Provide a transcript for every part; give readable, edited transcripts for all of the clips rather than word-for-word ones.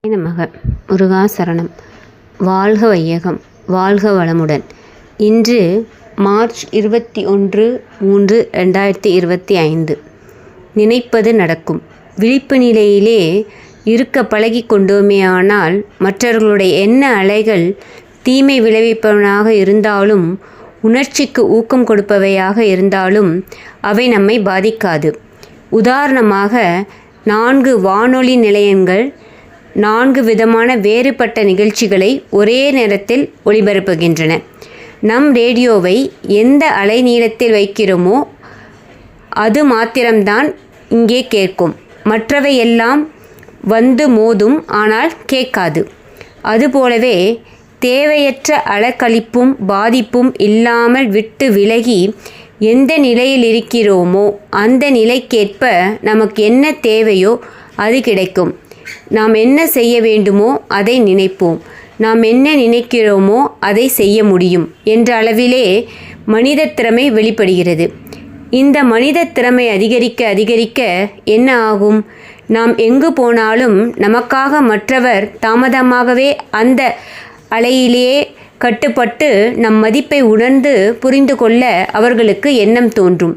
நமக. முருகாசரணம். வாழ்க வையகம், வாழ்க வளமுடன். இன்று மார்ச் 21/3/2025. நினைப்பது நடக்கும். விழிப்பு நிலையிலே இருக்க பழகி கொண்டோமேயானால் மற்றவர்களுடைய எண்ண அலைகள் தீமை விளைவிப்பவனாக இருந்தாலும் உணர்ச்சிக்கு ஊக்கம் கொடுப்பவையாக இருந்தாலும் அவை நம்மை பாதிக்காது. உதாரணமாக 4 வானொலி நிலையங்கள் 4 விதமான வேறுபட்ட நிகழ்ச்சிகளை ஒரே நேரத்தில் ஒளிபரப்புகின்றன. நம் ரேடியோவை எந்த அலைநீளத்தில் வைக்கிறோமோ அது மாத்திரம்தான் இங்கே கேட்கும். மற்றவை எல்லாம் வந்து மோதும், ஆனால் கேட்காது. அதுபோலவே தேவையற்ற அலக்கழிப்பும் பாதிப்பும் இல்லாமல் விட்டு விலகி எந்த நிலையில் இருக்கிறோமோ அந்த நிலைக்கேற்ப நமக்கு என்ன தேவையோ அது கிடைக்கும். நாம் என்ன செய்ய வேண்டுமோ அதை நினைப்போம். நாம் என்ன நினைக்கிறோமோ அதை செய்ய முடியும் என்ற அளவிலே மனித திறமை வெளிப்படுகிறது. இந்த மனித திறமை அதிகரிக்க அதிகரிக்க என்ன ஆகும்? நாம் எங்கு போனாலும் நமக்காக மற்றவர் தாமதமாகவே அந்த அலையிலேயே கட்டுப்பட்டு நம் மதிப்பை உணர்ந்து புரிந்து கொள்ள அவர்களுக்கு எண்ணம் தோன்றும்.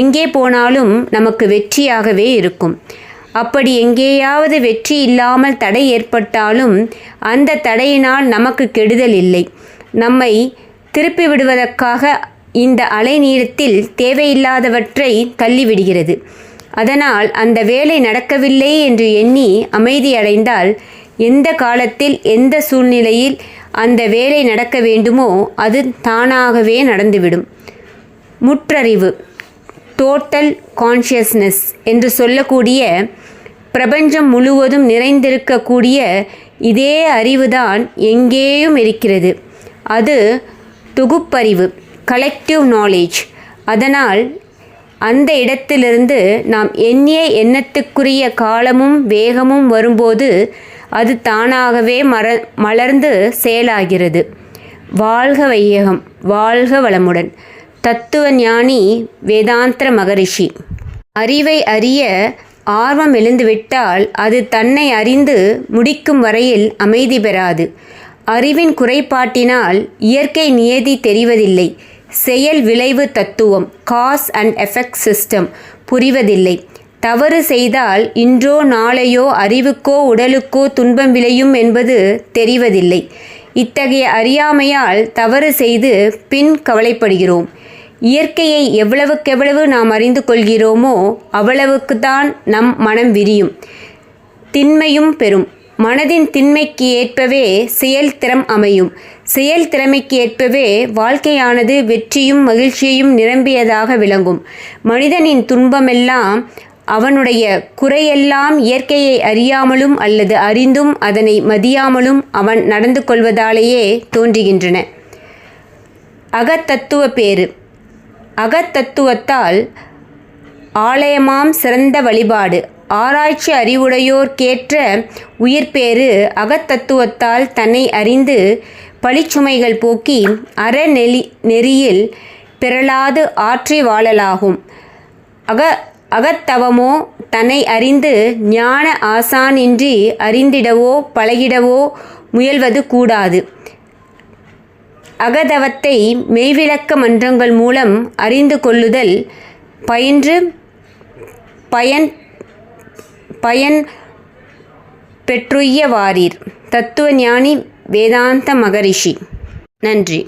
எங்கே போனாலும் நமக்கு வெற்றியாகவே இருக்கும். அப்படி எங்கேயாவது வெற்றி இல்லாமல் தடை ஏற்பட்டாலும் அந்த தடையினால் நமக்கு கெடுதல் இல்லை. நம்மை திருப்பி விடுவதற்காக இந்த அலைநீளத்தில் தேவையில்லாதவற்றை தள்ளிவிடுகிறது. அதனால் அந்த வேலை நடக்கவில்லை என்று எண்ணி அமைதியடைந்தால் எந்த காலத்தில் எந்த சூழ்நிலையில் அந்த வேலை நடக்க வேண்டுமோ அது தானாகவே நடந்துவிடும். முற்றறிவு, டோட்டல் கான்ஷியஸ்னஸ் என்று சொல்லக்கூடிய பிரபஞ்சம் முழுவதும் நிறைந்திருக்கக்கூடிய இதே அறிவுதான் எங்கேயும் இருக்கிறது. அது தொகுப்பறிவு, கலெக்டிவ் நாலேஜ். அதனால் அந்த இடத்திலிருந்து நாம் எண்ணிய எண்ணத்துக்குரிய காலமும் வேகமும் வரும்போது அது தானாகவே மலர்ந்து செயலாகிறது. வாழ்க வையகம், வாழ்க வளமுடன். தத்துவ ஞானி வேதாந்திர மகரிஷி. அறிவை அறிய ஆர்வம் எழுந்துவிட்டால் அது தன்னை அறிந்து முடிக்கும் வரையில் அமைதி பெறாது. அறிவின் குறைபாட்டினால் இயற்கை நியதி தெரிவதில்லை. செயல் விளைவு தத்துவம், காஸ் அண்ட் எஃபெக்ட் சிஸ்டம் புரிவதில்லை. தவறு செய்தால் இன்றோ நாளையோ அறிவுக்கோ உடலுக்கோ துன்பம் விளையும் என்பது தெரிவதில்லை. இத்தகைய அறியாமையால் தவறு செய்து பின் கவலைப்படுகிறோம். இயற்கையை எவ்வளவுக்கெவ்வளவு நாம் அறிந்து கொள்கிறோமோ அவ்வளவுக்குத்தான் நம் மனம் விரியும், திண்மையும் பெறும். மனதின் திண்மைக்கு ஏற்பவே செயல்திறம் அமையும். செயல் திறமைக்கு ஏற்பவே வாழ்க்கையானது வெற்றியும் மகிழ்ச்சியையும் நிரம்பியதாக விளங்கும். மனிதனின் துன்பமெல்லாம் அவனுடைய குறையெல்லாம் இயற்கையை அறியாமலும் அல்லது அறிந்தும் அதனை மதியாமலும் அவன் நடந்து கொள்வதாலேயே தோன்றுகின்றன. அகத்தத்துவ பேறு. அகத்தத்துவத்தால் ஆலயமாம் சிறந்த வழிபாடு. ஆராய்ச்சி அறிவுடையோர்க்கேற்ற உயிர்பேறு அகத்தத்துவத்தால் தன்னை அறிந்து பழிச்சுமைகள் போக்கி நெறியில் பிறளாது ஆற்றி வாழலாகும். அகத்தவமோ தன்னை அறிந்து ஞான ஆசானின்றி அறிந்திடவோ பழகிடவோ முயல்வது கூடாது. அகதவத்தை மெய்விளக்க மன்றங்கள் மூலம் அறிந்து கொள்ளுதல் பயின்று பயன் பெற்றுய்ய வாரீர். தத்துவ ஞானி வேதாந்த மகரிஷி. நன்றி.